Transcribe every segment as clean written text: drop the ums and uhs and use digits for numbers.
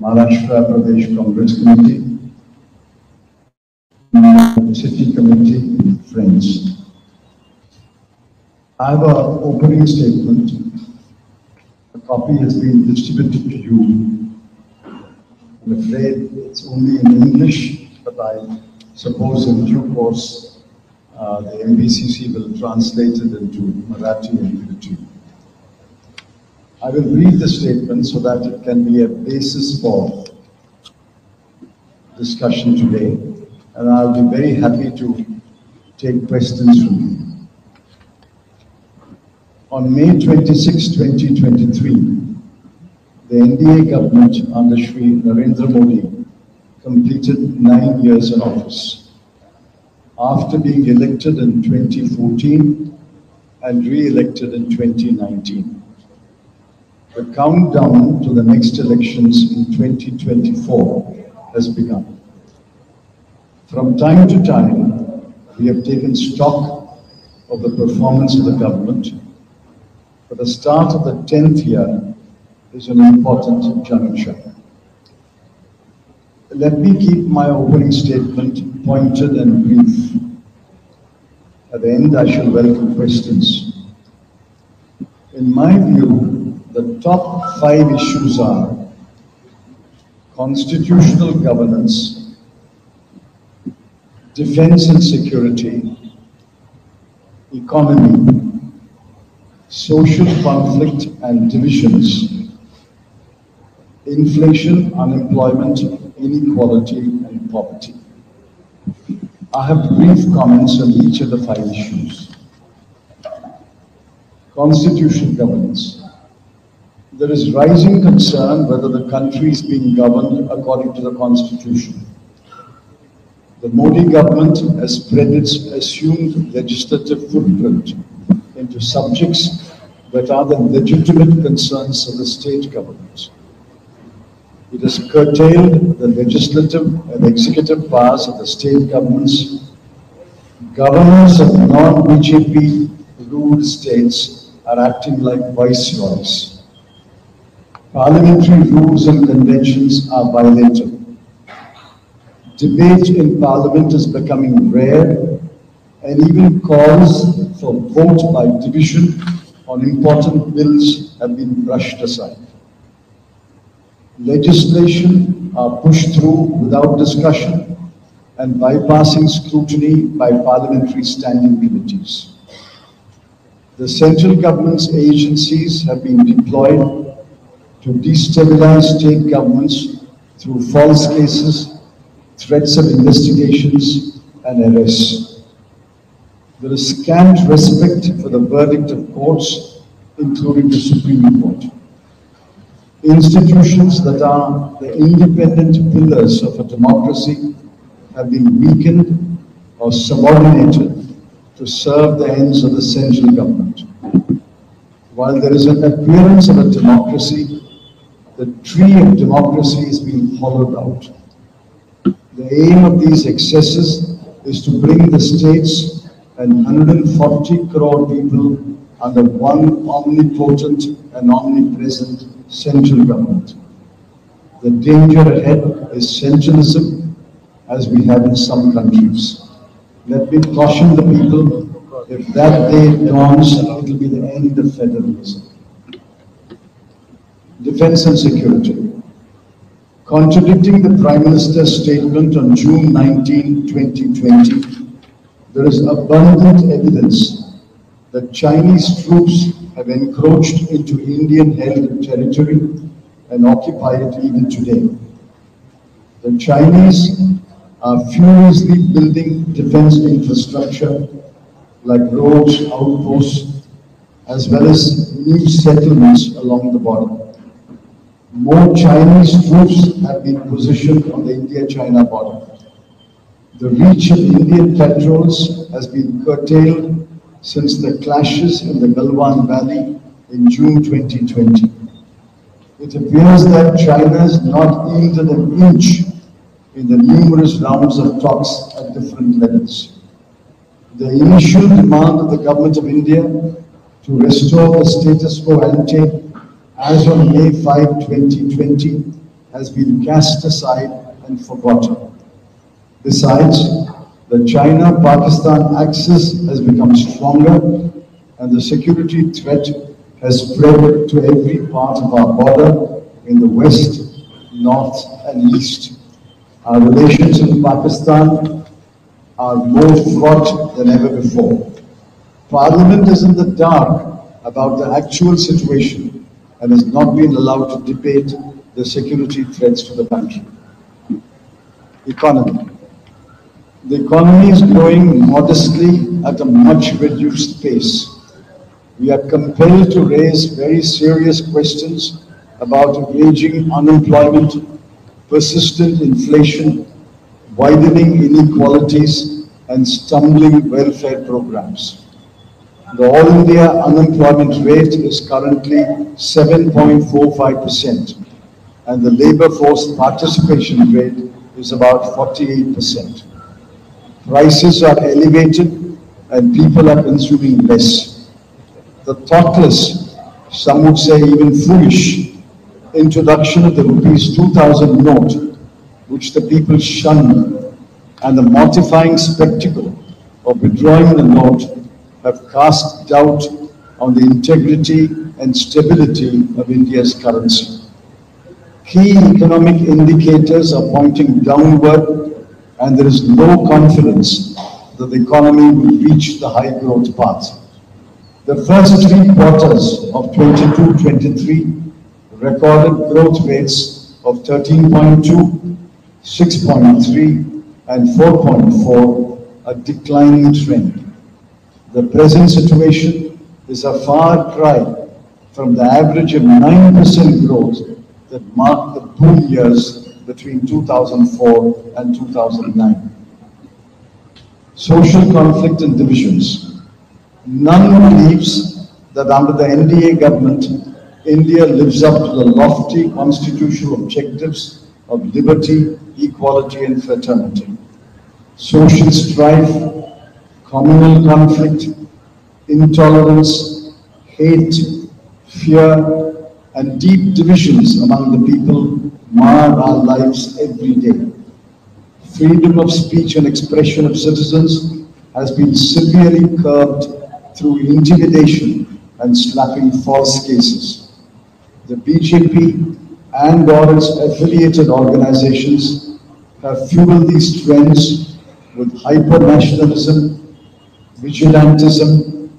Maharashtra Pradesh Congress Committee, City Committee, friends. I have an opening statement. A copy has been distributed to you. I'm afraid it's only in English, but I suppose in due course the MBCC will translate it into Marathi and Gujarati. I will read the statement so that it can be a basis for discussion today, and I'll be very happy to take questions from you. On May 26, 2023, the NDA government under Shri Narendra Modi completed 9 years in office. After being elected in 2014 and re-elected in 2019. The countdown to the next elections in 2024 has begun. From time to time, we have taken stock of the performance of the government, but the start of the 10th year is an important juncture. Let me keep my opening statement pointed and brief. At the end, I shall welcome questions. In my view, the top 5 issues are constitutional governance, defense and security, economy, social conflict and divisions, inflation, unemployment, inequality, and poverty. I have brief comments on each of the 5 issues. Constitutional governance. There is rising concern whether the country is being governed according to the Constitution. The Modi government has spread its assumed legislative footprint into subjects that are the legitimate concerns of the state government. It has curtailed the legislative and executive powers of the state governments. Governors of non-BJP ruled states are acting like viceroys. Parliamentary rules and conventions are violated. Debate in Parliament is becoming rare, and even calls for vote by division on important bills have been brushed aside. Legislation are pushed through without discussion and bypassing scrutiny by parliamentary standing committees. The central government's agencies have been deployed to destabilize state governments through false cases, threats of investigations, and arrests. There is scant respect for the verdict of courts, including the Supreme Court. Institutions that are the independent pillars of a democracy have been weakened or subordinated to serve the ends of the central government. While there is an appearance of a democracy, the tree of democracy is being hollowed out. The aim of these excesses is to bring the states and 140 crore people under one omnipotent and omnipresent central government. The danger ahead is centralism, as we have in some countries. Let me caution the people, if that day dawns, it will be the end of federalism. Defense and security. Contradicting the Prime Minister's statement on June 19, 2020, there is abundant evidence that Chinese troops have encroached into Indian-held territory and occupy it even today. The Chinese are furiously building defense infrastructure like roads, outposts, as well as new settlements along the border. More Chinese troops have been positioned on the India-China border. The reach of Indian patrols has been curtailed since the clashes in the Galwan Valley in June 2020. It appears that China has not yielded an inch in the numerous rounds of talks at different levels. The initial demand of the Government of India to restore the status quo ante as on May 5, 2020 has been cast aside and forgotten. Besides, the China-Pakistan axis has become stronger and the security threat has spread to every part of our border in the west, north and east. Our relations in Pakistan are more fraught than ever before. Parliament is in the dark about the actual situation and has not been allowed to debate the security threats to the country. Economy. The economy is growing modestly at a much reduced pace. We are compelled to raise very serious questions about raging unemployment, persistent inflation, widening inequalities, and stumbling welfare programs. The All India unemployment rate is currently 7.45%, and the labor force participation rate is about 48%. Prices are elevated and people are consuming less. The thoughtless, some would say even foolish, introduction of the rupees 2000 note, which the people shunned, and the mortifying spectacle of withdrawing the note have cast doubt on the integrity and stability of India's currency. Key economic indicators are pointing downward, and there is no confidence that the economy will reach the high growth path. The first 3 quarters of 22-23 recorded growth rates of 13.2, 6.3 and 4.4, a declining trend. The present situation is a far cry from the average of 9% growth that marked the boom years between 2004 and 2009. Social conflict and divisions. None believes that under the NDA government, India lives up to the lofty constitutional objectives of liberty, equality and fraternity. Social strife, communal conflict, intolerance, hate, fear and deep divisions among the people mar our lives every day. Freedom of speech and expression of citizens has been severely curbed through intimidation and slapping false cases. The BJP and or its affiliated organizations have fueled these trends with hyper-nationalism, vigilantism,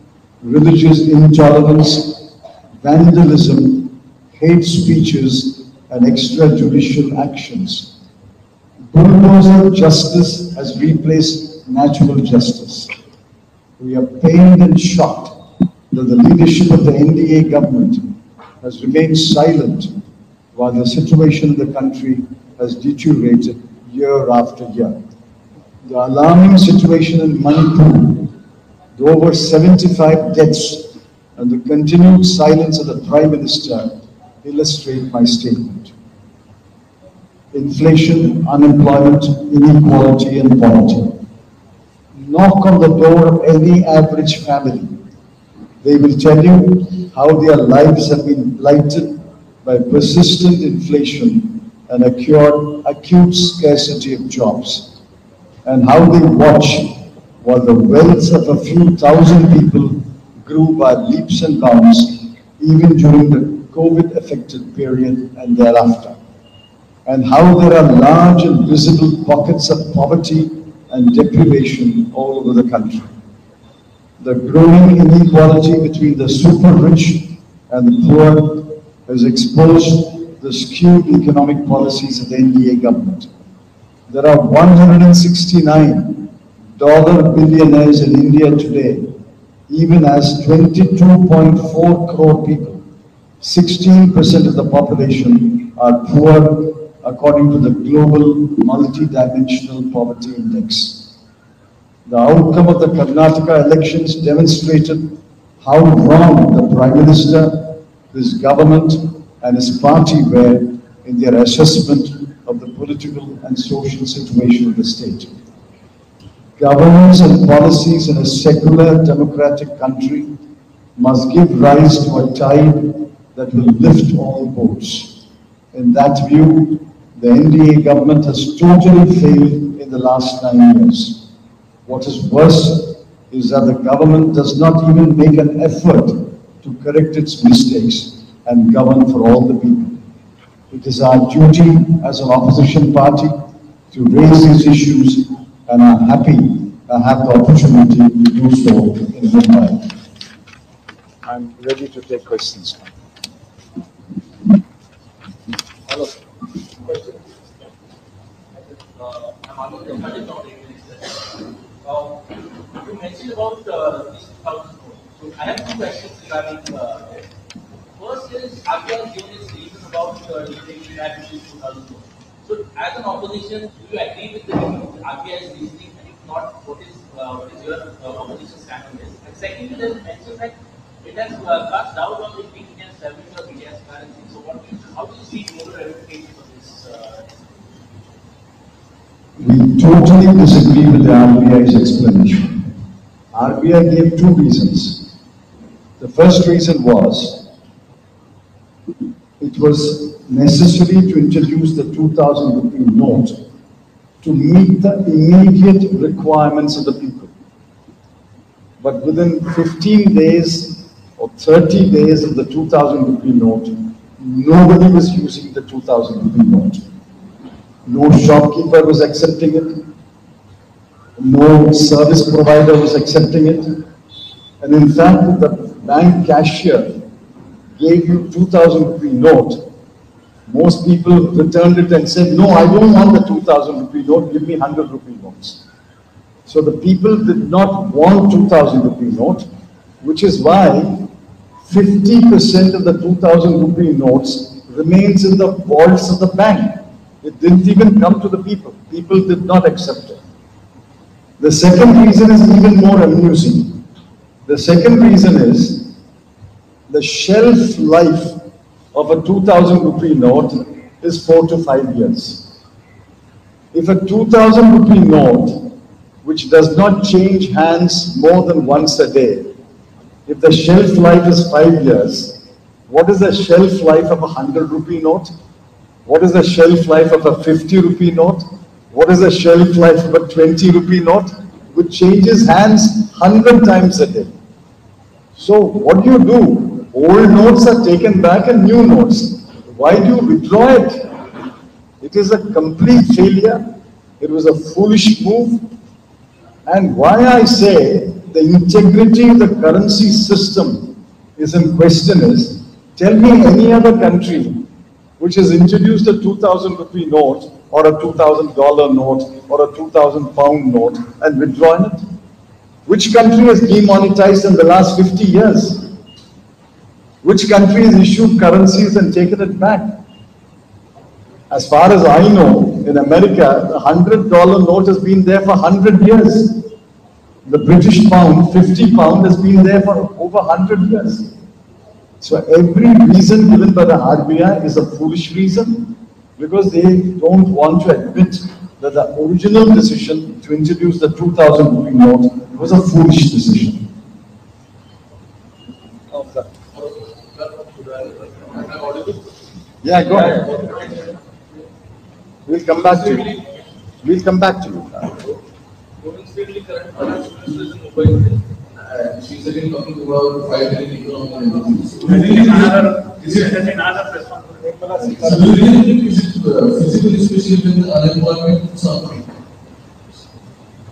religious intolerance, vandalism, hate speeches, and extrajudicial actions. Bulldozer justice has replaced natural justice. We are pained and shocked that the leadership of the NDA government has remained silent while the situation in the country has deteriorated year after year. The alarming situation in Manipur, the over 75 deaths, and the continued silence of the Prime Minister illustrate my statement. Inflation, unemployment, inequality, and poverty knock on the door of any average family. They will tell you how their lives have been blighted by persistent inflation and acute scarcity of jobs, and how they watch while the wealth of a few thousand people grew by leaps and bounds even during the COVID-affected period and thereafter, and how there are large and visible pockets of poverty and deprivation all over the country. The growing inequality between the super rich and the poor has exposed the skewed economic policies of the NDA government. There are 169 billionaires in India today, even as 22.4 crore people, 16% of the population, are poor according to the Global Multidimensional Poverty Index. The outcome of the Karnataka elections demonstrated how wrong the Prime Minister, his government and his party were in their assessment of the political and social situation of the state. Governments and policies in a secular democratic country must give rise to a tide that will lift all boats. In that view, the NDA government has totally failed in the last 9 years. What is worse is that the government does not even make an effort to correct its mistakes and govern for all the people. It is our duty as an opposition party to raise these issues, and I'm happy I have the opportunity to do so in Mumbai. I'm ready to take questions now. Hello. Questions? You mentioned about these 2,000 crores. So I have two questions regarding first is, RBI has given its reason about taking back these 2,000 crores. So as an opposition, do you agree with the RBI's reasoning? And if not, what is your opposition stand on this? And secondly, there is mention that it has cast doubt on the Indian service of India's currency. So how do you see global ramifications of this? We totally disagree with the RBI's explanation. RBI gave two reasons. The first reason was it was necessary to introduce the 2,000 rupee note to meet the immediate requirements of the people. But within 15 days or 30 days of the 2,000 rupee note, nobody was using the 2,000 rupee note. No shopkeeper was accepting it. No service provider was accepting it. And in fact, the bank cashier gave you 2,000 rupee note. Most people returned it and said, no, I don't want the 2,000 rupee note, give me 100 rupee notes. So the people did not want 2,000 rupee note, which is why 50% of the 2,000 rupee notes remains in the vaults of the bank. It didn't even come to the people. People did not accept it. The second reason is even more amusing. The second reason is the shelf life of a 2,000 rupee note is 4 to 5 years. If a 2,000 rupee note, which does not change hands more than once a day, if the shelf life is 5 years, what is the shelf life of a 100 rupee note? What is the shelf life of a 50 rupee note? What is the shelf life of a 20 rupee note? Which changes hands 100 times a day. So what do? Old notes are taken back and new notes. Why do you withdraw it? It is a complete failure. It was a foolish move. And why I say the integrity of the currency system is in question is, tell me any other country which has introduced a 2,000 rupee note or a $2,000 note or a 2,000 pound note and withdrawn it? Which country has demonetized in the last 50 years? Which country has issued currencies and taken it back? As far as I know, in America, the $100 note has been there for 100 years. The British pound, 50 pound, has been there for over 100 years. So every reason given by the RBI is a foolish reason, because they don't want to admit that the original decision to introduce the 2,000 rupee note was a foolish decision. Yeah, go ahead. We'll come back to you. We'll come back to you. Coincidentally, current finance minister is in Mumbai. She's again talking about 5 billion economic. So do you really think is it physically especially with unemployment something?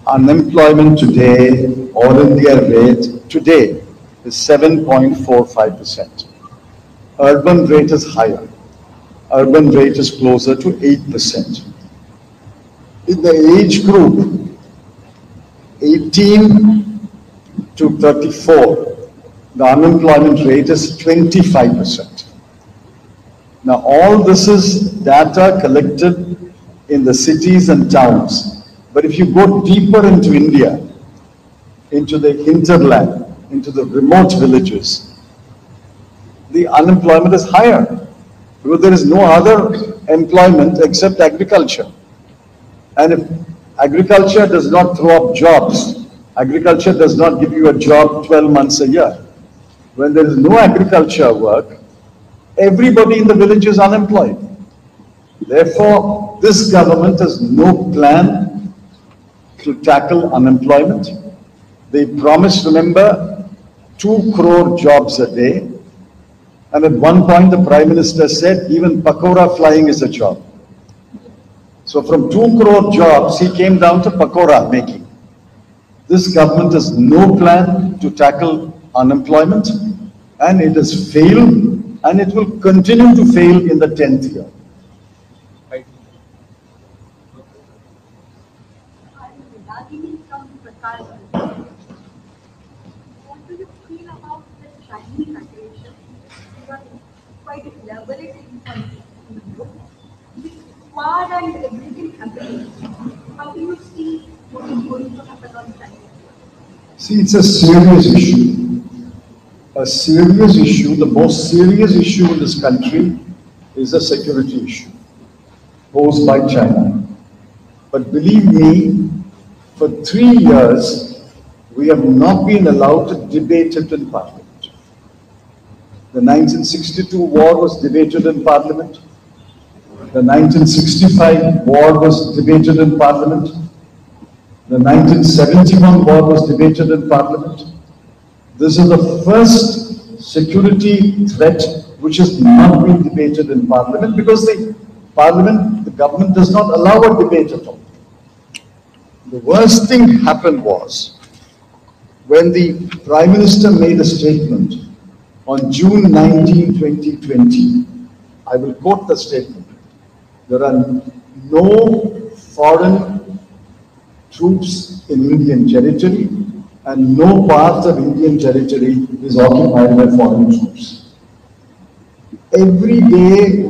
Unemployment today, all India rate today is 7.45%. Urban rate is higher. Urban rate is closer to 8%. In the age group 18 to 34, the unemployment rate is 25%. Now all this is data collected in the cities and towns. But if you go deeper into India, into the hinterland, into the remote villages, the unemployment is higher because there is no other employment except agriculture. And if agriculture does not throw up jobs, agriculture does not give you a job 12 months a year. When there is no agriculture work, everybody in the village is unemployed. Therefore, this government has no plan to tackle unemployment. They promised, remember, 2 crore jobs a day. And at one point, the Prime Minister said, even pakora flying is a job. So from 2 crore jobs, he came down to pakora making. This government has no plan to tackle unemployment, and it has failed, and it will continue to fail in the 10th year. What do you feel about the Chinese aggression? You are quite elaborate in the book. With Quad and everything happening, how do you see what is going to happen on China? See, it's a serious issue. A serious issue, the most serious issue in this country is a security issue posed by China. But believe me, for 3 years, we have not been allowed to debate it in Parliament. The 1962 war was debated in Parliament. The 1965 war was debated in Parliament. The 1971 war was debated in Parliament. This is the first security threat which has not been debated in Parliament because the government does not allow a debate at all. The worst thing happened was when the Prime Minister made a statement on June 19, 2020. I will quote the statement. There are no foreign troops in Indian territory and no part of Indian territory is occupied by foreign troops. Every day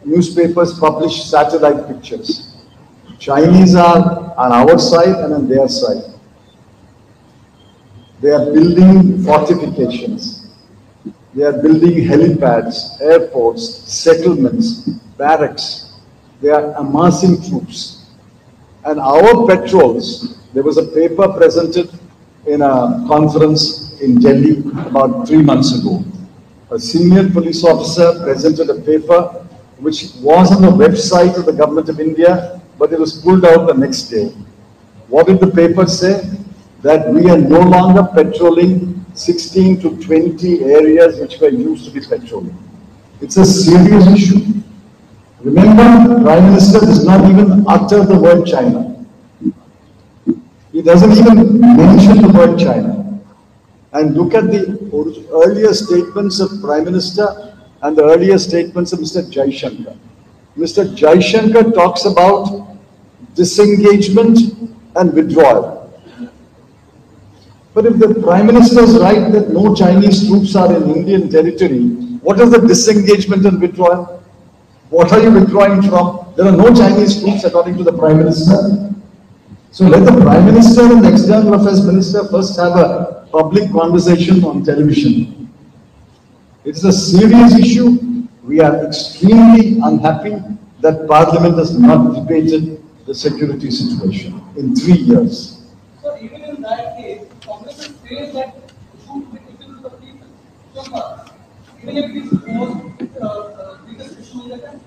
newspapers publish satellite pictures. Chinese are on our side and on their side. They are building fortifications. They are building helipads, airports, settlements, barracks. They are amassing troops. And our patrols, there was a paper presented in a conference in Delhi about 3 months ago. A senior police officer presented a paper which was on the website of the Government of India, but it was pulled out the next day. What did the paper say? That we are no longer patrolling 16 to 20 areas which were used to be patrolling. It's a serious issue. Remember, Prime Minister does not even utter the word China. He doesn't even mention the word China. And look at the earlier statements of Prime Minister and the earlier statements of Mr. Jaishankar. Mr. Jaishankar talks about disengagement and withdrawal. But if the Prime Minister is right that no Chinese troops are in Indian territory, what is the disengagement and withdrawal? What are you withdrawing from? There are no Chinese troops according to the Prime Minister. So let the Prime Minister and the External Affairs Minister first have a public conversation on television. It's a serious issue. We are extremely unhappy that Parliament has not debated the security situation in 3 years. So even in that case, Congress has failed that should be difficult to the people. So even if it is the most biggest issue in the country.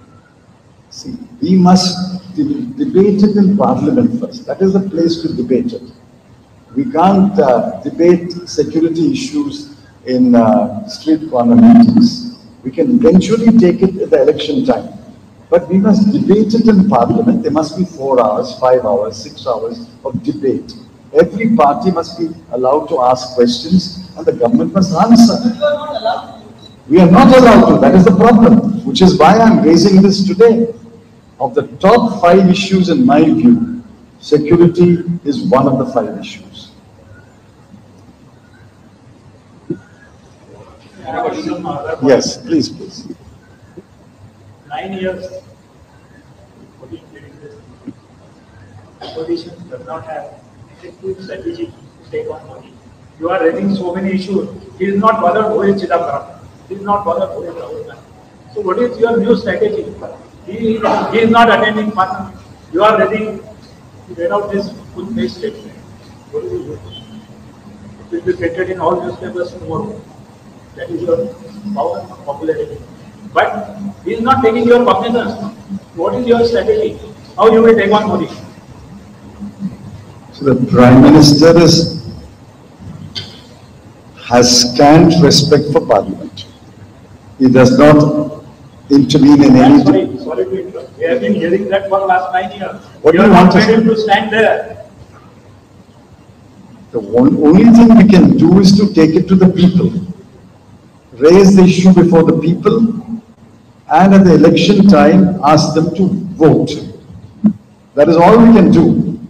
See, we must debate it in Parliament first. That is the place to debate it. We can't debate security issues in street corner meetings. We can eventually take it at the election time. But we must debate it in Parliament. There must be 4 hours, 5 hours, 6 hours of debate. Every party must be allowed to ask questions and the government must answer. You are not allowed to. We are not allowed to. That is the problem, which is why I am raising this today. Of the top 5 issues in my view, security is one of the 5 issues. Yes, please. 9 years, opposition does not have effective strategy to take on money. You are raising so many issues. He is not bothered with Chidambaram. He is not bothered with Rahul Gandhi. So what is your new strategy? He is not attending Parliament. You are ready to read out this full-page statement. What do you do? It will be printed in all newspapers tomorrow. That is your power and popularity. But he is not taking your cognizance. What is your strategy? How you will take on Modi? So the Prime Minister has scant respect for Parliament. He does not intervene in any... Sorry to interrupt. We have been hearing that for last 9 years. What do you are want not to made him to stand there. The only thing we can do is to take it to the people, raise the issue before the people, and at the election time, ask them to vote. That is all we can do.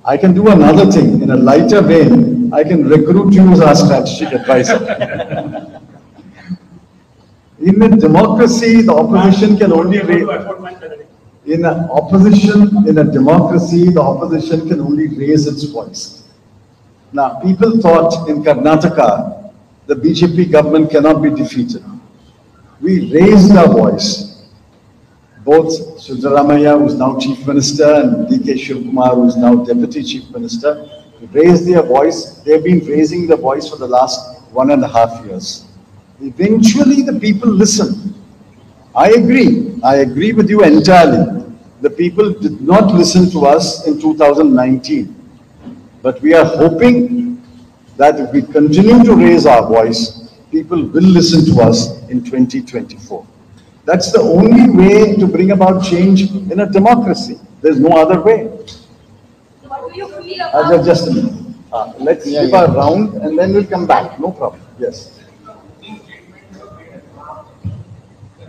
I can do another thing. In a lighter vein, I can recruit you as our strategic advisor. In a democracy, the opposition can only raise... In a democracy, the opposition can only raise its voice. Now, people thought in Karnataka, the BJP government cannot be defeated. We raised our voice. Both Siddaramaiah, who is now Chief Minister, and D.K. Shivkumar, who is now Deputy Chief Minister, raised their voice. They've been raising their voice for the last 1.5 years. Eventually, the people listened. I agree with you entirely. The people did not listen to us in 2019. But we are hoping that if we continue to raise our voice, people will listen to us in 2024. That's the only way to bring about change in a democracy. There's no other way. What do you feel about... Just a minute. Let's skip a round and then we'll come back. No problem. Yes.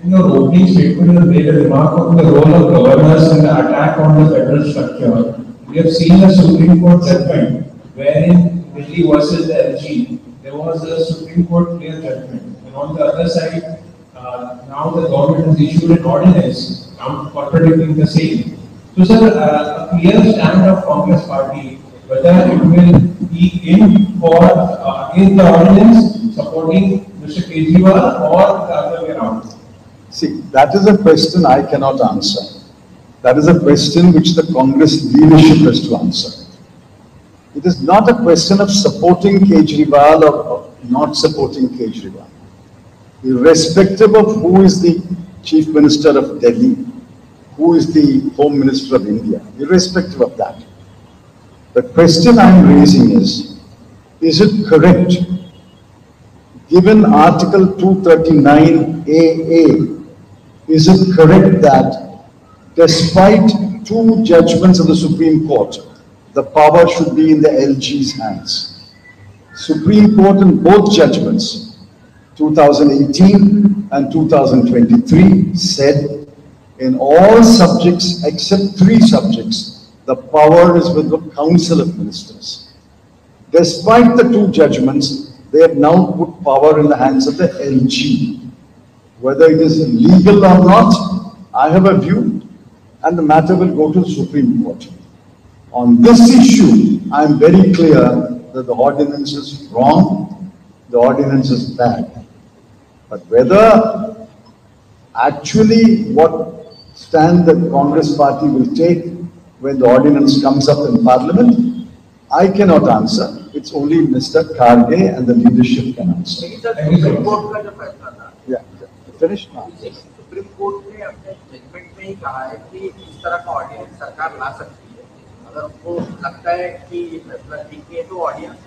In your opening statement, you made a remark on the role of governors and the attack on the federal structure. We have seen a Supreme Court judgment wherein Delhi versus the LG, there was a Supreme Court clear judgment. And on the other side, now the government has issued an ordinance contradicting the same. So, sir, a clear stand of Congress party, whether it will be in for against the ordinance supporting Mr. Kejriwal or the other way around. See, that is a question I cannot answer. That is a question which the Congress leadership has to answer. It is not a question of supporting Kejriwal or not supporting Kejriwal. Irrespective of who is the Chief Minister of Delhi, who is the Home Minister of India, irrespective of that. The question I am raising is it correct, given Article 239AA, is it correct that despite 2 judgments of the Supreme Court, the power should be in the LG's hands? Supreme Court in both judgments, 2018 and 2023, said in all subjects except 3 subjects, the power is with the Council of Ministers. Despite the 2 judgments, they have now put power in the hands of the LG. Whether it is legal or not, I have a view, and the matter will go to the Supreme Court. On this issue, I am very clear that the ordinance is wrong, the ordinance is bad. But whether actually what stand the Congress party will take when the ordinance comes up in Parliament, I cannot answer. It's only Mr. Kharge and the leadership can answer. Yeah, finished now. Supreme court ने अपने judgement में ही कहा है कि इस तरह का ordinance सरकार ला सकती है अगर उनको लगता है कि ये फैसला ठीक है तो ऑर्डिनेंस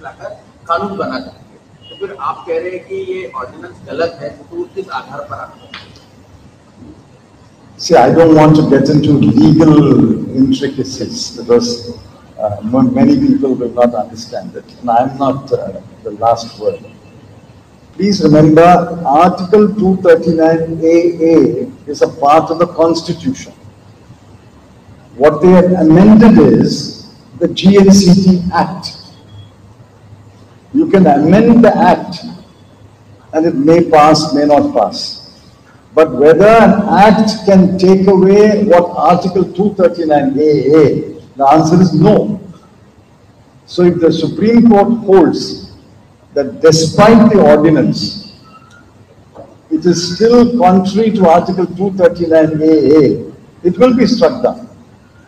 लाकर कानून बना सकती है तो फिर आप कह रहे हैं कि ये ऑर्डिनेंस गलत है तो किस आधार पर आप See, I don't want to get into legal intricacies because many people will not understand it, and I am not the last word. Please remember, Article 239AA is a part of the Constitution. What they have amended is the GNCT Act. You can amend the Act and it may pass, may not pass. But whether an Act can take away what Article 239AA, the answer is no. So if the Supreme Court holds that despite the ordinance, it is still contrary to Article 239AA, it will be struck down.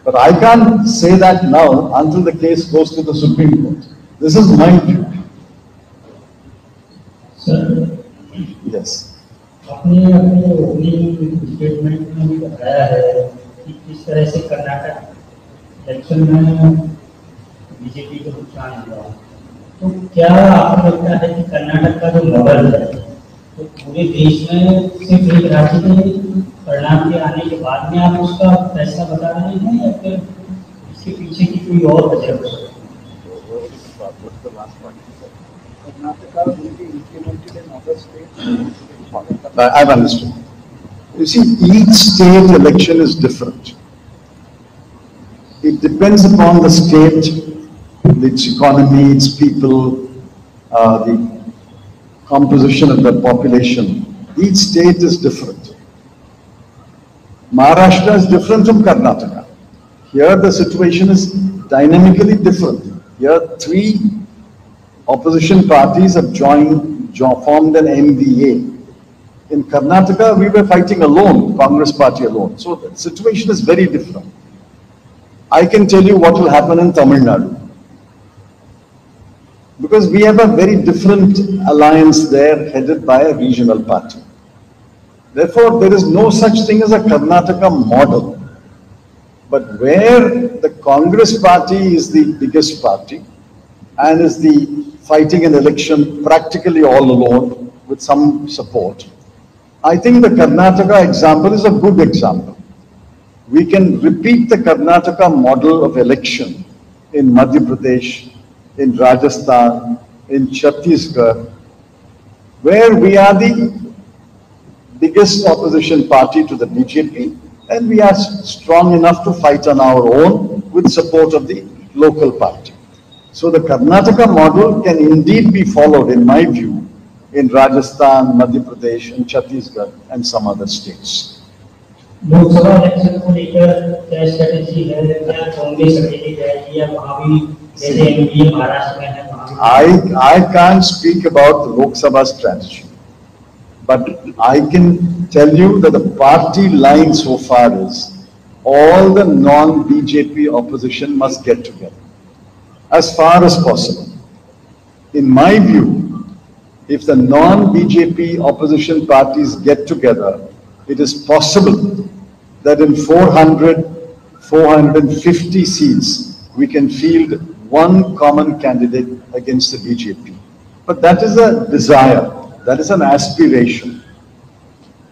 But I can't say that now until the case goes to the Supreme Court. This is my view. Sir, Yes. आपने अपने opening statement में भी बताया है कि किस तरह से कर्नाटक इलेक्शन में बीजेपी को नुकसान हुआ। तो क्या आपको लगता है कि कर्नाटक का जो मॉडल है तो पूरे देश में सिर्फ एक राज्य के परिणाम के आने के बाद में आप उसका फैसला बता रहे हैं या फिर इसके पीछे की कोई और वजह हो सकती है? I've understood. You see, each state election is different. It depends upon the state, its economy, its people, the composition of the population. Each state is different. Maharashtra is different from Karnataka. Here the situation is dynamically different. Here 3 opposition parties have formed an MVA. In Karnataka, we were fighting alone, Congress party alone. So the situation is very different. I can tell you what will happen in Tamil Nadu. Because we have a very different alliance there headed by a regional party. Therefore, there is no such thing as a Karnataka model. But where the Congress party is the biggest party and is fighting an election practically all alone with some support, I think the Karnataka example is a good example. We can repeat the Karnataka model of election in Madhya Pradesh, in Rajasthan, in Chhattisgarh, where we are the biggest opposition party to the BJP, and we are strong enough to fight on our own with support of the local party. So the Karnataka model can indeed be followed, in my view, in Rajasthan, Madhya Pradesh, and Chhattisgarh, and some other states. Lok Sabha election को लेकर क्या strategy है, क्या कांग्रेस अकेली जाएगी या वहाँ भी जैसे एमपी महाराष्ट्र में है वहाँ? I can't speak about the Lok Sabha strategy, but I can tell you that the party line so far is all the non-BJP opposition must get together as far as possible. In my view, if the non-BJP opposition parties get together, it is possible that in 400, 450 seats, we can field one common candidate against the BJP. But that is a desire, that is an aspiration.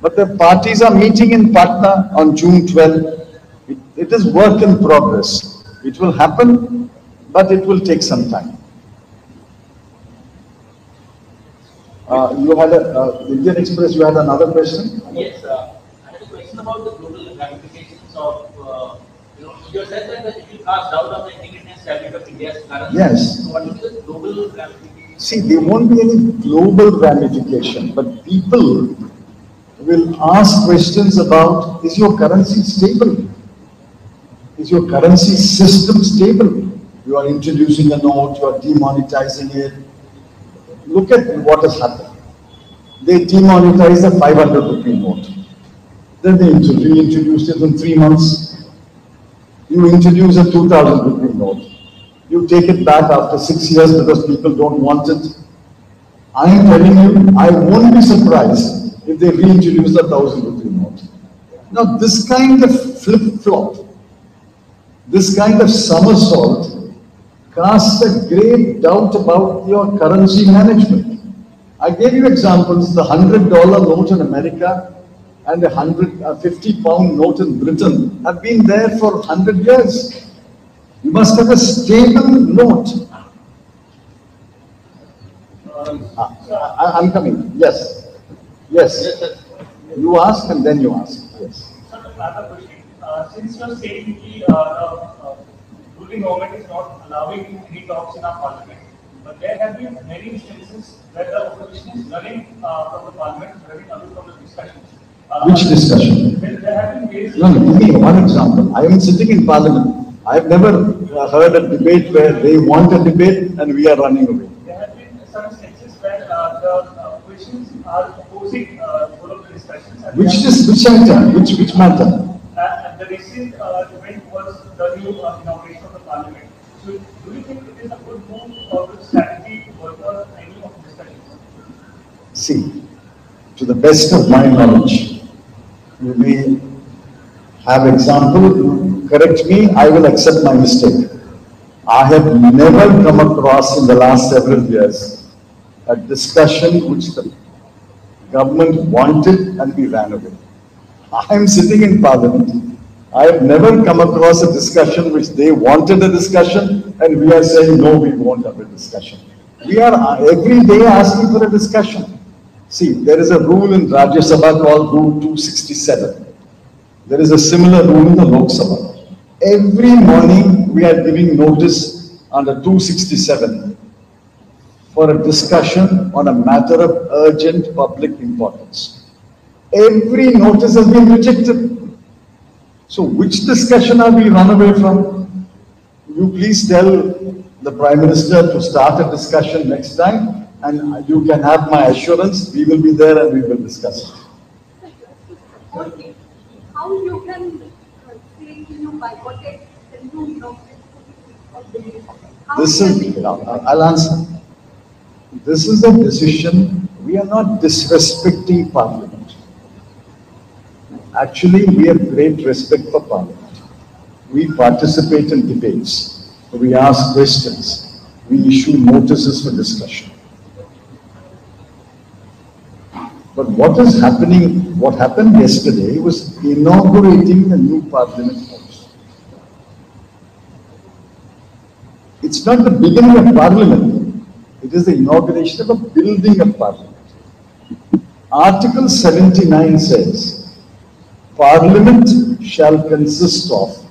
But the parties are meeting in Patna on June 12. It is work in progress. It will happen, but it will take some time. You had Indian Express, you had another question? Yes, I had a question about the global ramifications of, you said that it will cast doubt on the integrity and stability of India's currency. Yes. So what will be the global ramifications? See, there won't be any global ramification, but people will ask questions about, is your currency stable? Is your currency system stable? You are introducing a note, you are demonetizing it. Look at what has happened. They demonetized the 500 rupee note. Then they reintroduced it in 3 months. You introduce a 2000 rupee note. You take it back after 6 years because people don't want it. I am telling you, I won't be surprised if they reintroduce the 1000 rupee note. Now this kind of flip-flop, this kind of somersault casts a great doubt about your currency management. I gave you examples, the $100 note in America and the 50-pound note in Britain have been there for 100 years. You must have a stable note. I'm coming. Yes. Yes. You ask and then you ask. Yes. Another question. Since you are saying the ruling government is not allowing any talks in our parliament, but there have been many instances where the opposition is running from the parliament, running away from the discussions. Which discussion? There have been ways. No, give me one example. I am sitting in parliament. I have never heard a debate where they want a debate and we are running away. There have been some instances where the questions are opposing all of the discussions. Which item? Which matter? The recent event was the new inauguration of the parliament. So, do you think it is a good move or good strategy to work on any of the discussions? See, to the best of my knowledge. You may have example, correct me, I will accept my mistake. I have never come across in the last several years a discussion which the government wanted and we ran away. I am sitting in Parliament. I have never come across a discussion which they wanted a discussion and we are saying, no, we won't have a discussion. We are every day asking for a discussion. See, there is a rule in Rajya Sabha called Rule 267. There is a similar rule in the Lok Sabha. Every morning we are giving notice under 267 for a discussion on a matter of urgent public importance. Every notice has been rejected. So which discussion are we run away from? You please tell the Prime Minister to start a discussion next time, and you can have my assurance we will be there and we will discuss it. Okay. How you can say you boycotted the new inauguration of the day? This is, I'll answer. This is a decision. We are not disrespecting Parliament. Actually, we have great respect for Parliament. We participate in debates. We ask questions. We issue notices for discussion. But what is happening, what happened yesterday was inaugurating the new Parliament House. It's not the beginning of Parliament. It is the inauguration of a building of Parliament. Article 79 says, Parliament shall consist of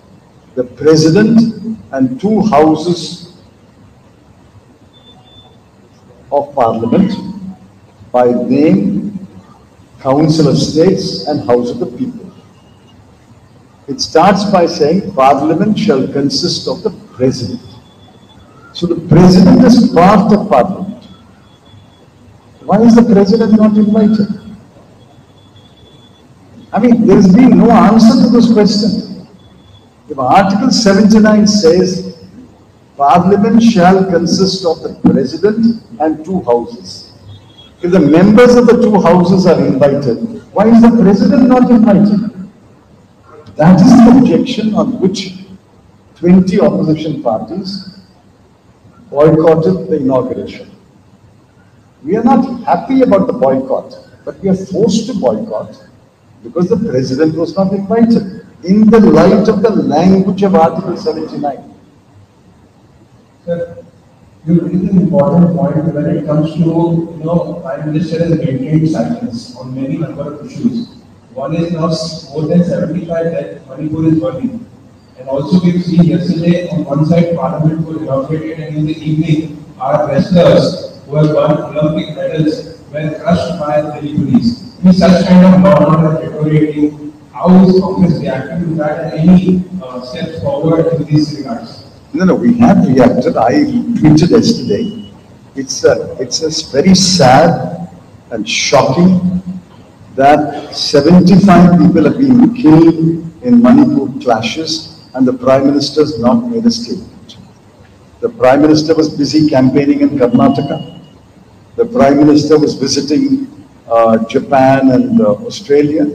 the President and 2 houses of Parliament by name, Council of States and House of the People. It starts by saying Parliament shall consist of the President. So the President is part of Parliament. Why is the President not invited? I mean, there has been no answer to this question. If Article 79 says Parliament shall consist of the President and 2 houses. If the members of the 2 houses are invited, why is the President not invited? That is the objection on which 20 opposition parties boycotted the inauguration. We are not happy about the boycott, but we are forced to boycott because the President was not invited in the light of the language of Article 79. Sir, you raise an important point when it comes to, Prime Minister has maintained silence on many number of issues. One is now more than 75 deaths, Manipur is burning. And also we've seen yesterday on one side Parliament was inaugurated and in the evening our wrestlers who have won Olympic medals were crushed by the police. In such kind of law and order deteriorating, how is Congress reacting to that and any steps forward in these regards? No, we have reacted. I tweeted yesterday. It's a very sad and shocking that 75 people have been killed in Manipur clashes and the Prime Minister has not made a statement. The Prime Minister was busy campaigning in Karnataka. The Prime Minister was visiting Japan and Australia,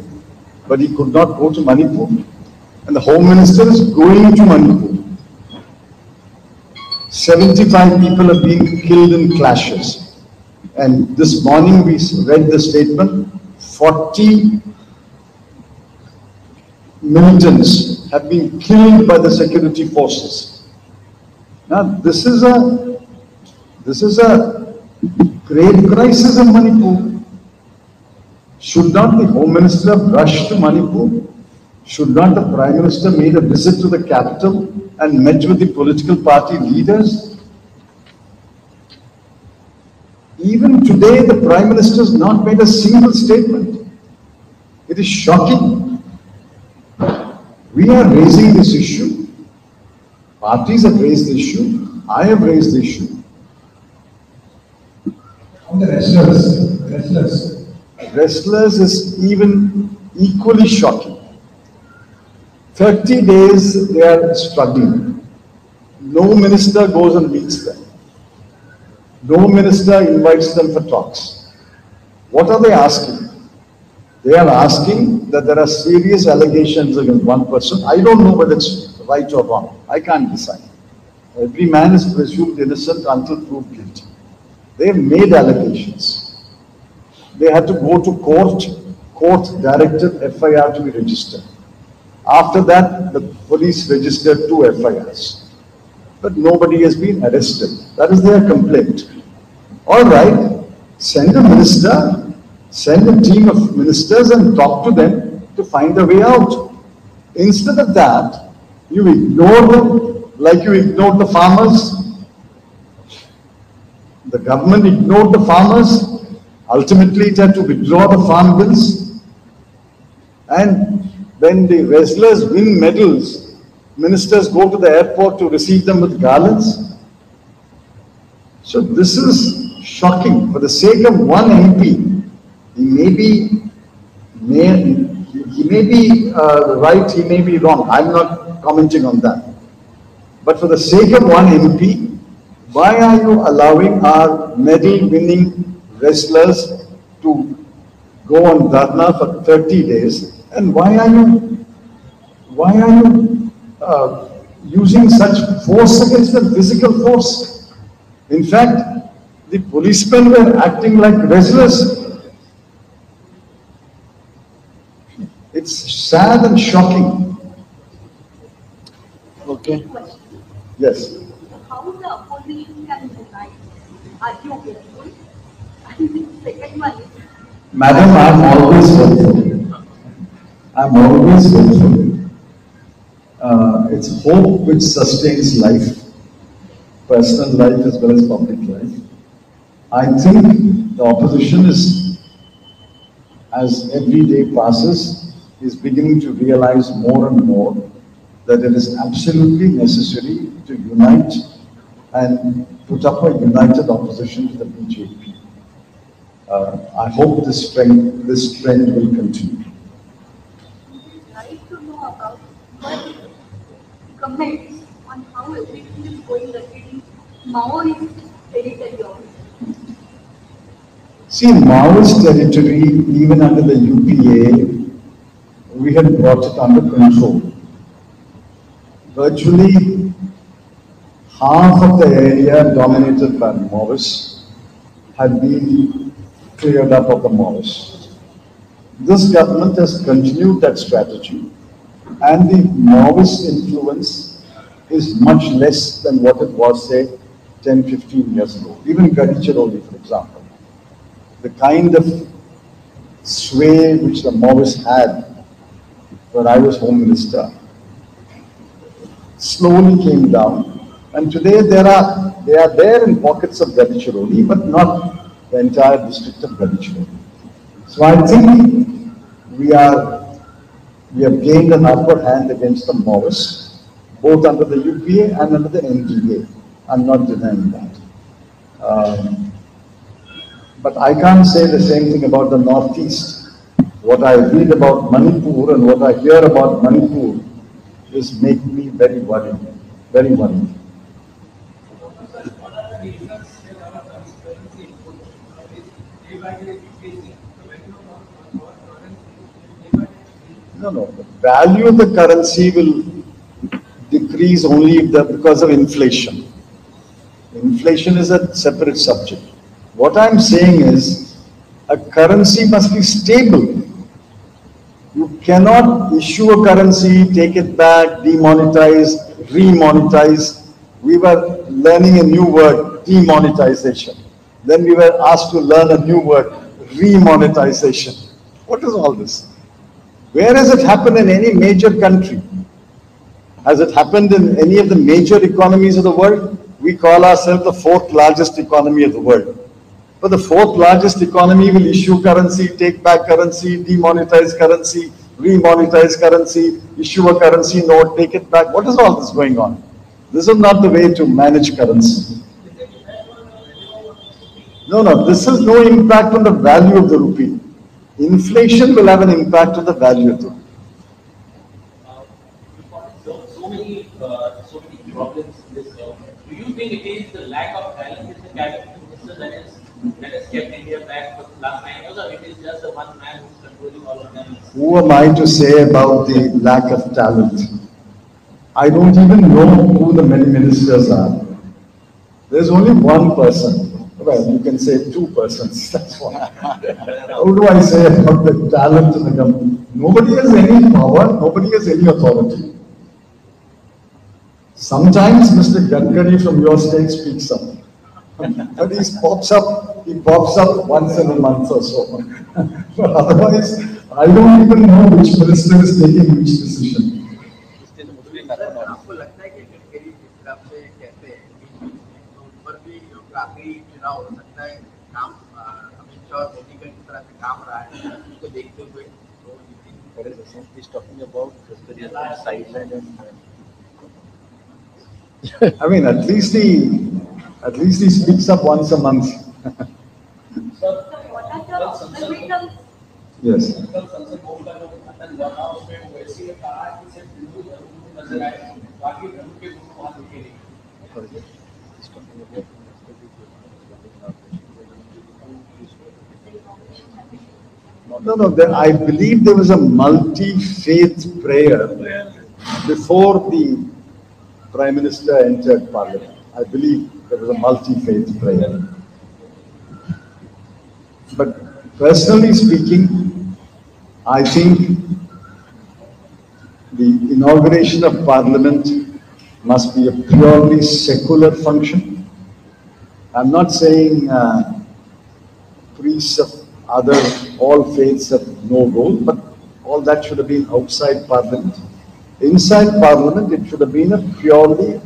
but he could not go to Manipur. And the Home Minister is going to Manipur. 75 people have been killed in clashes. And this morning we read the statement, 40 militants have been killed by the security forces. Now this is a great crisis in Manipur. Should not the Home Minister have rushed to Manipur? Should not the Prime Minister made a visit to the capital and met with the political party leaders? Even today, the Prime Minister has not made a single statement. It is shocking. We are raising this issue. Parties have raised the issue. I have raised the issue. On the Wrestlers is even equally shocking. 30 days they are struggling. No minister goes and meets them. No minister invites them for talks. What are they asking? They are asking that there are serious allegations against one person. I don't know whether it's right or wrong. I can't decide. Every man is presumed innocent until proved guilty. They have made allegations. They had to go to court. Court directed FIR to be registered. After that, the police registered 2 FIRs. But nobody has been arrested. That is their complaint. All right, send a minister, send a team of ministers and talk to them to find a way out. Instead of that, you ignore them like you ignored the farmers. The government ignored the farmers. Ultimately, it had to withdraw the farm bills. And when the wrestlers win medals, ministers go to the airport to receive them with garlands. So this is shocking. For the sake of one MP, he may be right, he may be wrong. I'm not commenting on that. But for the sake of one MP, why are you allowing our medal-winning wrestlers to go on dharna for 30 days? And why are you using such force against them, physical force? In fact, the policemen were acting like wrestlers. It's sad and shocking. Okay. Yes. How the opposition can unite? Are you hopeful? And the second one is, Madam, I'm always hopeful. I'm always hopeful. It's hope which sustains life, personal life as well as public life. I think the opposition is, as every day passes, is beginning to realize more and more that it is absolutely necessary to unite and put up a united opposition to the BJP. I hope this trend will continue. we'd like to know about your comments on how everything is going against Maoist territory. See, Maoist territory, even under the UPA, we had brought it under control. Virtually half of the area dominated by Maoists had been cleared up of the Maoists. This government has continued that strategy, and the Maoist influence is much less than what it was, say, 10, 15 years ago. Even Gadchiroli, for example. The kind of sway which the Maoists had when I was Home Minister slowly came down. And today they are there in pockets of Gadchiroli, but not the entire district of Gadchiroli. So I think we have gained an upper hand against the Maoists, both under the UPA and under the NDA. I'm not denying that. But I can't say the same thing about the Northeast. What I read about Manipur and what I hear about Manipur is making me very worried, very worried. No. The value of the currency will decrease only because of inflation. Inflation is a separate subject. What I'm saying is, a currency must be stable. You cannot issue a currency, take it back, demonetize, remonetize. We were learning a new word, demonetization. Then we were asked to learn a new word, remonetization. What is all this? Where has it happened in any major country? Has it happened in any of the major economies of the world? We call ourselves the 4th largest economy of the world. But the 4th largest economy will issue currency, take back currency, demonetize currency, remonetize currency, issue a currency note, take it back. What is all this going on? This is not the way to manage currency. No, this has no impact on the value of the rupee. Inflation will have an impact on the value of the rupee. So many problems in this. Do you think it is the lack of talent in the cabinet minister that is that has kept India back for the last 9 years, or it is just the one man who's controlling all of them? Who am I to say about the lack of talent? I don't even know who the many ministers are. There's only one person. Well, you can say two persons. That's why. How do I say about the talent in the government? Nobody has any power, nobody has any authority. Sometimes Mr. Gadkari from your state speaks up. But he pops up once in a month or so. But otherwise, I don't even know which minister is taking which decision. आपको लगता है कि गडकरी जिस हिसाब से कहते हैं तो उन पर भी जो आखिरी चुनाव हो सकता है काम अमित शाह और मोदी का किस तरह से काम रहा है उसको देखते हुए What is the sense he's talking about? Gadkari has been sidelined and I mean, at least he speaks up once a month. So what are the alternatives? Yes. कल संसद भवन का जो उद्घाटन हुआ था उसमें ओवैसी ने कहा कि सिर्फ हिंदू धर्म को नजर आए, बाकी धर्म के गुरु वहां दिखे नहीं। he's talking about No. I believe there was a multi-faith prayer before the Prime Minister entered Parliament. I believe there was a multi-faith prayer. But personally speaking, I think the inauguration of Parliament must be a purely secular function. I'm not saying priests of all faiths have no role, but all that should have been outside Parliament. Inside Parliament, it should have been a purely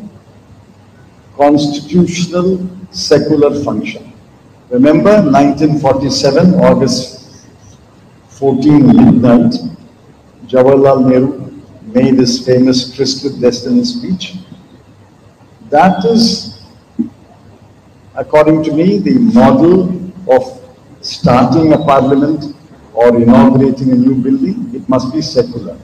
constitutional, secular function. Remember, 1947, August 14 midnight, Jawaharlal Nehru made his famous Tryst with Destiny speech. That is, according to me, the model of starting a parliament or inaugurating a new building. It must be secular.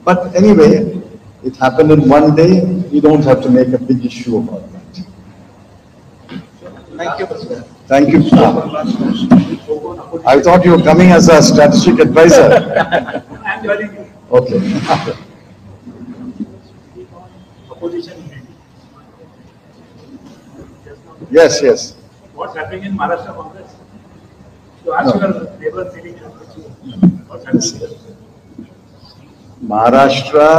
But anyway, it happened in one day. We don't have to make a big issue about that. Thank you, President. Thank you. I thought you were coming as a strategic advisor. I'm telling you, Okay. opposition. Yes. What's happening in Maharashtra Congress? To ask No. your neighbor sitting here, what's happening? Maharashtra,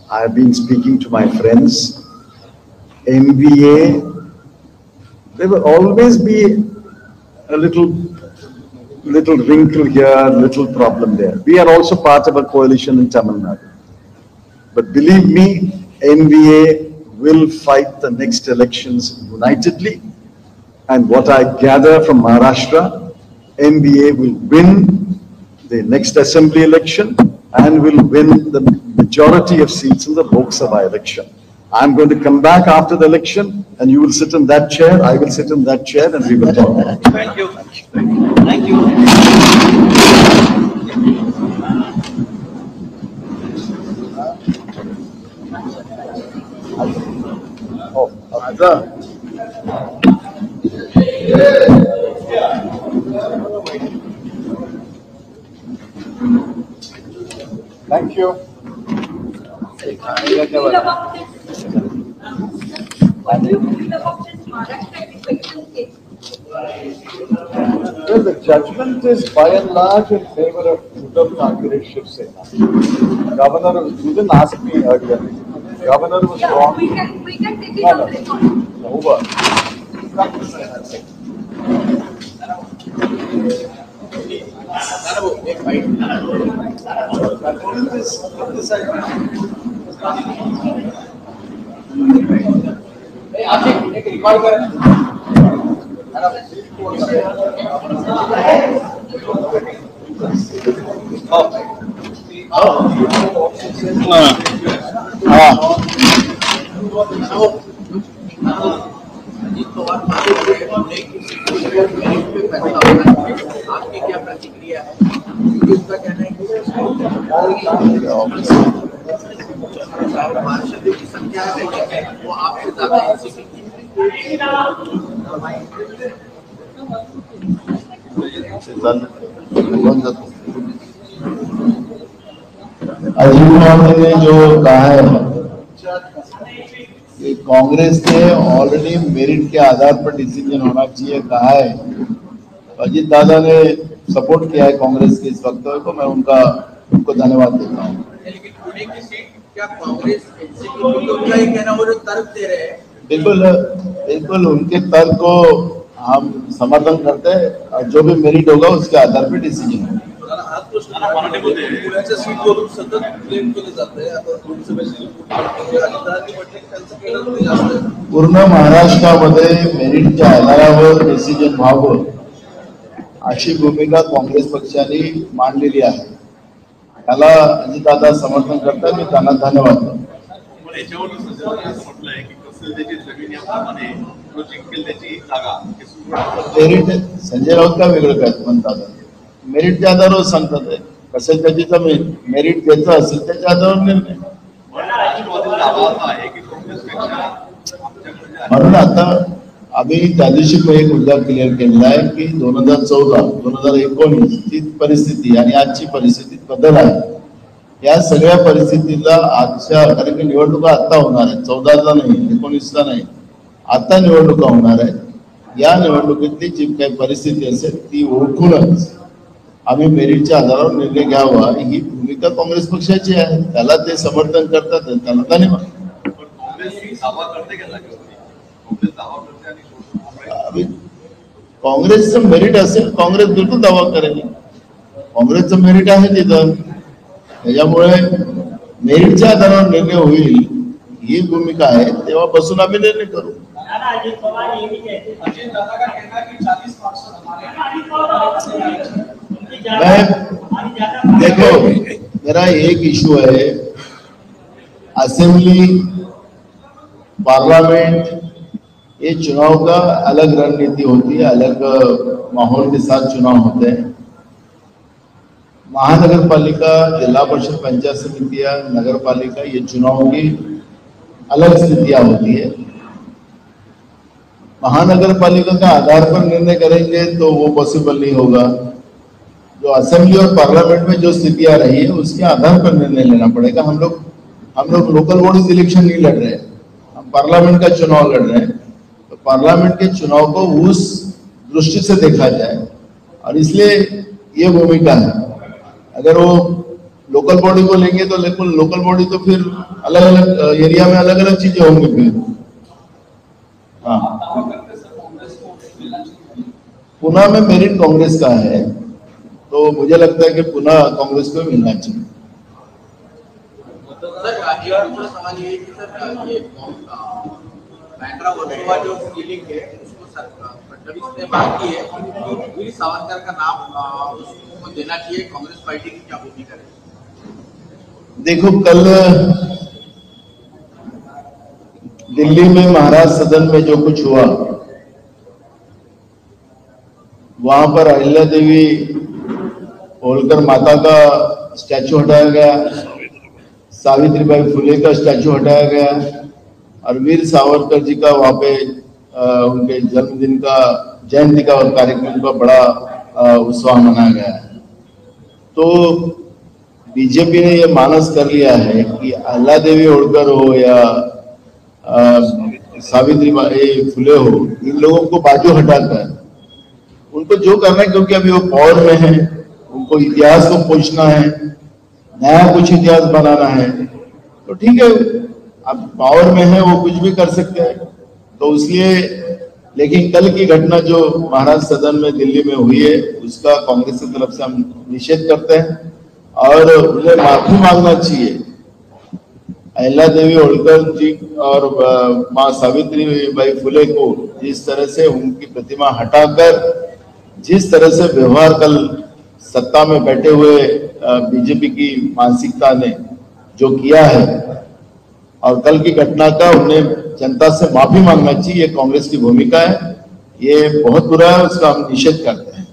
I have been speaking to my friends. MVA, there will always be a little wrinkle here, little problem there. We are also part of a coalition in Tamil Nadu. But believe me, MVA will fight the next elections unitedly. And what I gather from Maharashtra, MVA will win the next assembly election and will win the majority of seats in the Lok Sabha election. I'm going to come back after the election and you will sit in that chair, I will sit in that chair and we will talk. Thank you. Thank you. Oh, Azhar. Thank you. What do you feel about this? What do you feel about this Maharashtra defection case? Well, the judgment is by and large in favor of Uddhav Thackeray Shiv Sena. Governor, you didn't ask me earlier. Governor was Yeah, wrong. we can take it on record. Over. Ajit Pawar होने की merit पे फैसला होना है। आपकी क्या प्रतिक्रिया है? क्योंकि उसका कहना है कि पार्षदों की संख्या है वो आपसे ज्यादा एनसीपी की अजीत पवार ने जो कहा है कि कांग्रेस ने ऑलरेडी मेरिट के आधार पर डिसीजन होना चाहिए कहा है। अजीत दादा ने सपोर्ट किया है कांग्रेस के इस वक्तव्य को, मैं उनको धन्यवाद देता हूँ। लेकिन पुणे की सीट क्या कांग्रेस एनसीपी को क्या ये कहना वो जो तर्क दे रहे हैं? बिल्कुल उनके तर्क को हम समर्थन करते हैं और जो भी मेरिट होगा उसके आधार पर डिसीजन होगा। पुण्याच्या सीटवरून सतत क्लेम केले जाते आता लोकसभेची पूर्ण महाराष्ट्रामध्ये मेरिटच्या आधारावर डिसिजन व्हावं अशी भूमिका काँग्रेस पक्षाने मांडलेली आहे। त्याला अजितदादा समर्थन करतात, मी त्यांना धन्यवाद देतो। मेरिट संजय राऊत का वेगळं काय म्हणतात, मेरिटच्या आधारावर सांगतात आहे कसं त्याची जमीन मेरिट द्यायचं असेल त्याच्या आधारावर निर्णय। म्हणून आता आम्ही त्या दिवशी एक मुद्दा क्लिअर केलेला आहे की 2014-2019 ची परिस्थिती आणि आजची परिस्थितीत बदल आहे। या सगळ्या परिस्थितीला आजच्या कारण की निवडणुका आता होणार आहेत, 14ला नाही 19ला नाही, आता निवडणुका होणार आहेत। या निवडणुकीतली जी काही परिस्थिती असेल ती ओळखूनच आम्ही मेरिटच्या आधारावर निर्णय घ्यावा ही भूमिका काँग्रेस पक्षाची आहे। त्याला ते समर्थन करतात, त्यांना धन्यवाद। काँग्रेसचं मेरिट असेल काँग्रेस बिलकुल दावा करेल, काँग्रेसचं मेरिट आहे तिथं, त्याच्यामुळे मेरिटच्या आधारावर निर्णय होईल ही भूमिका आहे। तेव्हा बसून आम्ही निर्णय करू। देखो मेरा एक इशू है, असेंबली पार्लियामेंट ये चुनाव का अलग रणनीति होती है, अलग माहौल के साथ चुनाव होते हैं। महानगर पालिका, जिला परिषद, पंचायत समितियां, नगर पालिका ये चुनाव की अलग स्थितियां होती है। महानगर पालिका का आधार पर निर्णय करेंगे तो वो पॉसिबल नहीं होगा। जो असेंबली और पार्लियामेंट में जो स्थितियां रही है उसके आधार पर निर्णय लेना पड़ेगा। हम लोग लोकल बॉडीज इलेक्शन नहीं लड़ रहे हैं, हम पार्लियामेंट का चुनाव लड़ रहे हैं। तो पार्लियामेंट के चुनाव को उस दृष्टि से देखा जाए और इसलिए ये भूमिका है। अगर वो लोकल बॉडी को लेंगे तो लोकल बॉडी तो फिर अलग अलग एरिया में अलग अलग चीजें होंगी फिर। हाँ, पुणे में मेरिट कांग्रेस का है तो मुझे लगता है कि पुणे कांग्रेस को मिलना चाहिए। सर दूसरा सवाल ये है कि सर ये बैंड्रा वर्सोवा जो सीलिंग है उसको फडणवीस ने मांग की है कि वीर सावरकर का नाम उसको देना चाहिए, कांग्रेस पार्टी की क्या भूमिका है? देखो कल दिल्ली में महाराज सदन में जो कुछ हुआ वहां पर अहिल्या देवी होलकर माता का स्टैचू हटाया गया, सावित्रीबाई फुले का स्टैचू हटाया गया और वीर सावरकर जी का वहां पे उनके जन्मदिन का जयंती का कार्यक्रम का बड़ा उत्सव मनाया गया है। तो बीजेपी ने यह मानस कर लिया है कि अहिल्या देवी होलकर हो या सावित्रीबाई फुले हो, इन लोगों को बाजू हटाकर उनको जो करना है, क्योंकि अभी वो पावर में है, उनको इतिहास को पूछना है, नया कुछ इतिहास बनाना है, तो ठीक है अब पावर में है वो कुछ भी कर सकते हैं। तो इसलिए लेकिन कल की घटना जो महाराज सदन में दिल्ली में हुई है उसका कांग्रेस की तरफ से हम निषेध करते हैं और उन्हें माफी मांगना चाहिए। अहिल्या देवी होलकर जी और माँ सावित्रीबाई फुले को जिस तरह से उनकी प्रतिमा हटाकर जिस तरह से व्यवहार कल सत्ता में बैठे हुए बीजेपी की मानसिकता ने जो किया है और कल की घटना का उन्हें जनता से माफी मांगना चाहिए, ये कांग्रेस की भूमिका है, ये बहुत बुरा है, उसका हम निषेध करते हैं।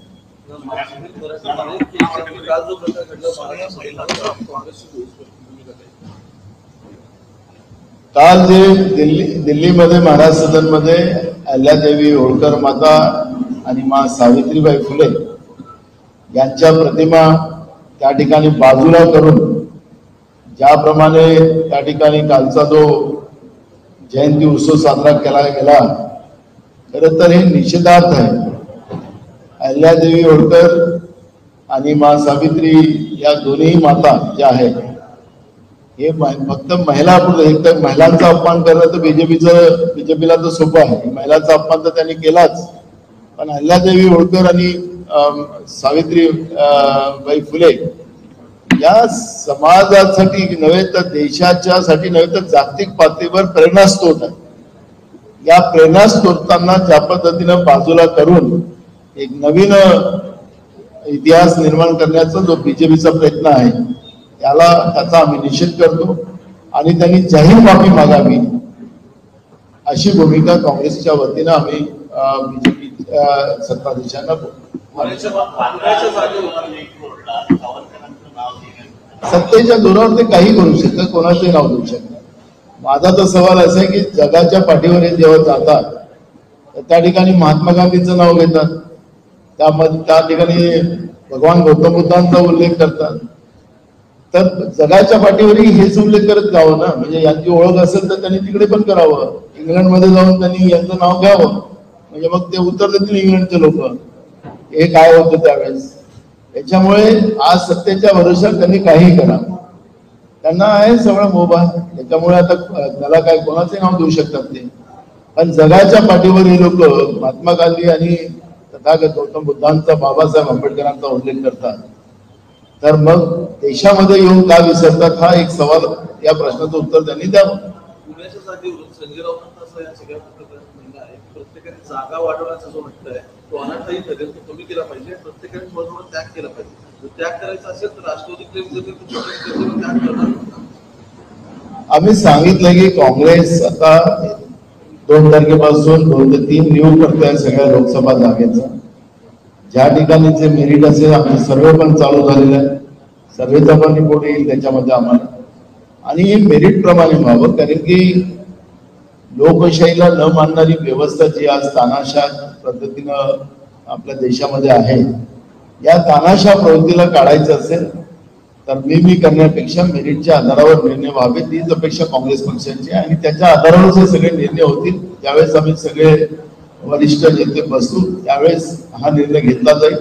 काल जे दिल्लीमध्ये महाराज सदन मध्ये अहिल्यादेवी होळकर माता आणि माँ सावित्रीबाई फुले यांच्या प्रतिमा त्या ठिकाणी बाजूला करून ज्याप्रमाणे त्या ठिकाणी कालचा जो जयंती उत्सव साजरा केला गेला, खरं तर हे निषेधार्थ आहे. अहिल्यादेवी होळकर आणि माँ सावित्री या दोन्ही माता ज्या आहेत, हे फक्त महिला, एक तर महिलांचा अपमान करणं तर बीजेपीला तर सोपं आहे, महिलांचा अपमान तर त्यांनी केलाच, पण अहिल्यादेवी होळकर आणि सावित्रीबाई फुले या समाजासाठी नव्हे तर देशाच्या साठी नव्हे तर जागतिक पातळीवर प्रेरणास्त्रोत आहे. या प्रेरणास्त्रोतांना ज्या पद्धतीनं बाजूला करून एक नवीन इतिहास निर्माण करण्याचा जो बीजेपीचा प्रयत्न आहे त्याचा आम्ही निषेध करतो आणि त्यांनी जाहीर माफी मागावी अशी भूमिका काँग्रेसच्या वतीनं आम्ही बीजेपी सत्ताधीशांना सत्तेच्या जोरावर ते काही करू शकतात, कोणाचंही नाव देऊ शकतात. माझा तर सवाल असा आहे की जगाच्या पाठीवर हे जेव्हा जातात तर त्या ठिकाणी महात्मा गांधींचं नाव घेतात, त्यामध्ये त्या ठिकाणी भगवान गौतम बुद्धांचा उल्लेख करतात, तर जगाच्या पाठीवरही हेच उल्लेख करत जावं ना. म्हणजे यांची ओळख असेल तर त्यांनी तिकडे पण करावं, इंग्लंडमध्ये जाऊन त्यांनी यांचं नाव घ्यावं, म्हणजे मग ते उत्तर देतील इंग्लंडचे लोक हे काय होतं त्यावेळेस. त्याच्यामुळे आज सत्तेच्या भरोशावर त्यांनी काही करा, त्यांना आहे सगळं मोबा, त्याच्यामुळे आता त्याला काय कोणाचे नाव देऊ शकतात ते. पण जगाच्या पाठीवर हे लोक महात्मा गांधी आणि तथागत गौतम बुद्धांचा, बाबासाहेब आंबेडकरांचा उल्लेख करतात, तर मग देशामध्ये येऊन का विसरतात हा एक सवाल, या प्रश्नाचं उत्तर त्यांनी द्यावं. पुण्याच्या जागेवरून संजय राऊतांचा असं या सगळ्या म्हणणं आहे, प्रत्येकाने जागा वाढवण्याचं जो म्हटलंय तो अनाठाही ठरेल, तो कमी केला पाहिजे, प्रत्येकाने थोडं थोडं त्याग केला पाहिजे. जर त्याग करायचा असेल तर राष्ट्रवादी त्याग करणार. आम्ही सांगितलं की काँग्रेस आता 2 तारखेपासून 2 ते 3 निवड करतोय सगळ्या लोकसभा जागेचा. ज्या ठिकाणी जे मेरिट असेल आमचे सर्वे पण चालू झालेलं आहे, सर्वेचा पण रिपोर्ट येईल त्याच्यामध्ये आम्हाला, आणि हे मेरिट प्रमाणे व्हावं. कारण की लोकशाहीला न मानणारी व्यवस्था जी आज तानाशाह पद्धतीनं आपल्या देशामध्ये आहे, या तानाशाह प्रवृत्तीला काढायचं असेल तर मी करण्यापेक्षा मेरिटच्या आधारावर निर्णय व्हावे, तीच अपेक्षा काँग्रेस पक्षाची आहे. आणि त्याच्या आधारावर हे सगळे निर्णय होतील. ज्यावेळेस आम्ही सगळे वरिष्ठ नेते बसू त्यावेळेस हा निर्णय घेतला जाईल.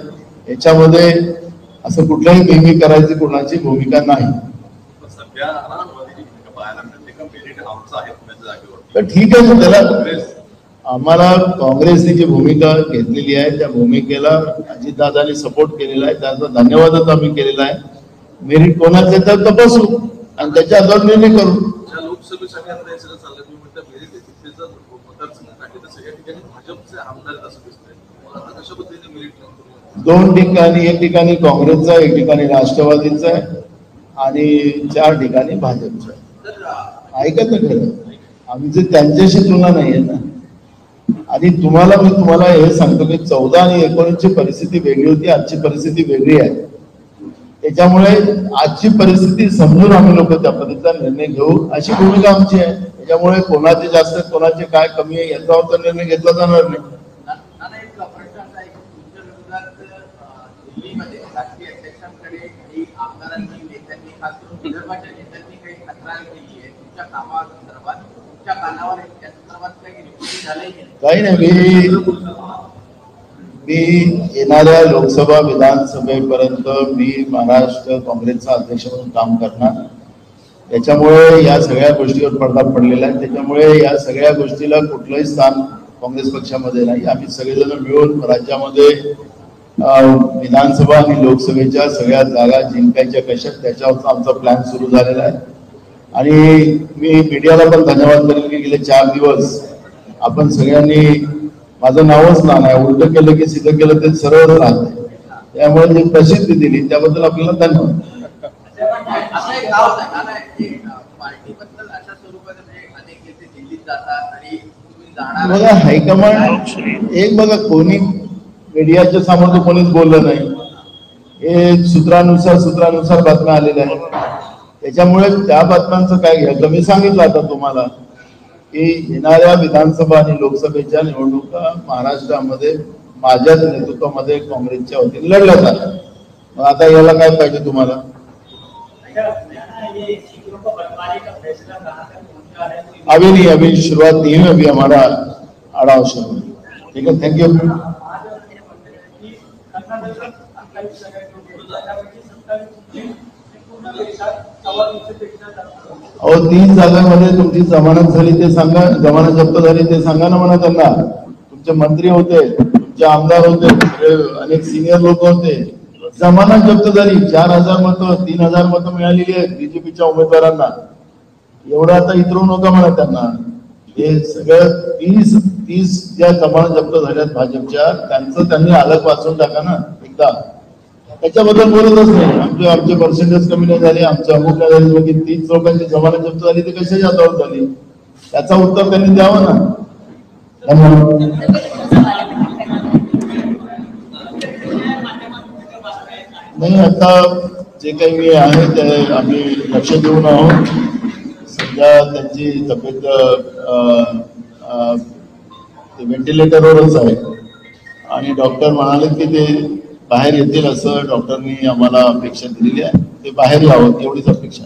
याच्यामध्ये असं कुठल्याही मी करायची कोणाची भूमिका नाही. तर ठीक आहे, त्याला आम्हाला काँग्रेसने जी भूमिका घेतलेली आहे त्या भूमिकेला अजितदादांनी सपोर्ट केलेला आहे, त्याचा धन्यवादच आम्ही केलेला आहे. मेरिट कोणाचे तर तपासू आणि त्याच्या आधार निर्णय करू. लोकसभेसाठी आता सगळं चाललं, तुम्ही म्हटलं मेरिट मतदारसंघासाठी तर सगळ्या ठिकाणी भाजपचे आमदार असं दिसतंय, कशा पद्धतीने मेरिट 2 ठिकाणी, एक ठिकाणी काँग्रेसचा, एक ठिकाणी राष्ट्रवादीचा आहे आणि 4 ठिकाणी भाजपचा आहे. ऐकत ना, खरं आमची त्यांच्याशी तुलना नाहीये ना. आणि तुम्हाला हे सांगतो की 14 आणि 19ची परिस्थिती वेगळी होती, आजची परिस्थिती वेगळी आहे. त्याच्यामुळे आजची परिस्थिती समजून आम्ही लोक त्या पद्धतीचा निर्णय घेऊ अशी भूमिका आमची आहे. त्याच्यामुळे कोणाचे जास्त कोणाचे काय कमी आहे याच्यावर तर निर्णय घेतला जाणार नाही. दिल्लीमध्ये राष्ट्रीय अध्यक्षांकडे काही आमदारांनी, नेत्यांनी, खास करून विदर्भाच्या नेत्यांनी काही तक्रार केली आहे तुमच्या कामासंदर्भात, तुमच्या कानावर त्या संदर्भात काही रिपोर्ट झाले काही नाही. मी येणाऱ्या लोकसभा विधानसभेपर्यंत मी महाराष्ट्र काँग्रेसचा अध्यक्ष म्हणून काम करणार. त्याच्यामुळे या सगळ्या गोष्टीवर पडदा पडलेला आहे. त्याच्यामुळे या सगळ्या गोष्टीला कुठलंही स्थान काँग्रेस पक्षामध्ये नाही. आम्ही सगळेजण मिळून राज्यामध्ये विधानसभा आणि लोकसभेच्या सगळ्या जागा जिंकायच्या कशा त्याच्यावरचा आमचा प्लॅन सुरू झालेला आहे. आणि मी मीडियाला पण धन्यवाद करेन की गेले 4 दिवस आपण सगळ्यांनी, माझं नावच ना नाही, उलट केलं की सिद्ध केलं ते सरळ राहते, त्यामुळे जी प्रसिद्धी दिली त्याबद्दल आपल्याला धन्यवाद. बघा हायकमांड एक बघा, कोणी मीडियाच्या समोर कोणीच बोललं नाही, हे सूत्रानुसार बातम्या आलेल्या आहेत. त्याच्यामुळे त्या बातम्यांचं काय घ्यायचं, मी सांगितलं आता तुम्हाला की येणाऱ्या विधानसभा आणि लोकसभेच्या निवडणुका महाराष्ट्रामध्ये माझ्याच नेतृत्वामध्ये काँग्रेसच्या वतीने लढल्या जातात. मग आता याला काय पाहिजे तुम्हाला? अभी नहीं, अभी शुरुआत नहीं है, अभी हमारा आड़ा अवसर है। ठीक है, थैंक यू। अहो 30 जागांमध्ये तुमची जमानत झाली ते सांगा, जमानत जप्त झाली ते सांगा ना म्हणा त्यांना। तुमचे मंत्री होते, तुमचे आमदार होते, अनेक सिनियर लोक होते, जमानत जप्त झाली, 4000 मतं 3000 मतं मिळालेली आहेत बीजेपीच्या उमेदवारांना। एवढं आता इतरू नका म्हणा त्यांना। हे सगळं 30 ज्या जमानत जप्त झाल्यात भाजपच्या, त्यांचं त्यांनी अलग वाचून टाका ना एकदा। त्याच्याबद्दल बोलतच नाही, आमचे पर्सेंटेज कमी नाही झाले, आमच्या अमुक नाही झाले, 30 लोकांची जमानत जप्त झाली ते कशाच्या आधारावर झाली, त्याचा उत्तर त्यांनी द्यावं ना। नाही, आता जे काही मी आहे ते आम्ही लक्ष देऊन आहोत। सध्या त्यांची तब्येत व्हेंटिलेटरवरच आहे आणि डॉक्टर म्हणाले की ते बाहेर येतील असं डॉक्टरनी आम्हाला अपेक्षा दिलेली आहे, ते बाहेर यावं एवढीच अपेक्षा।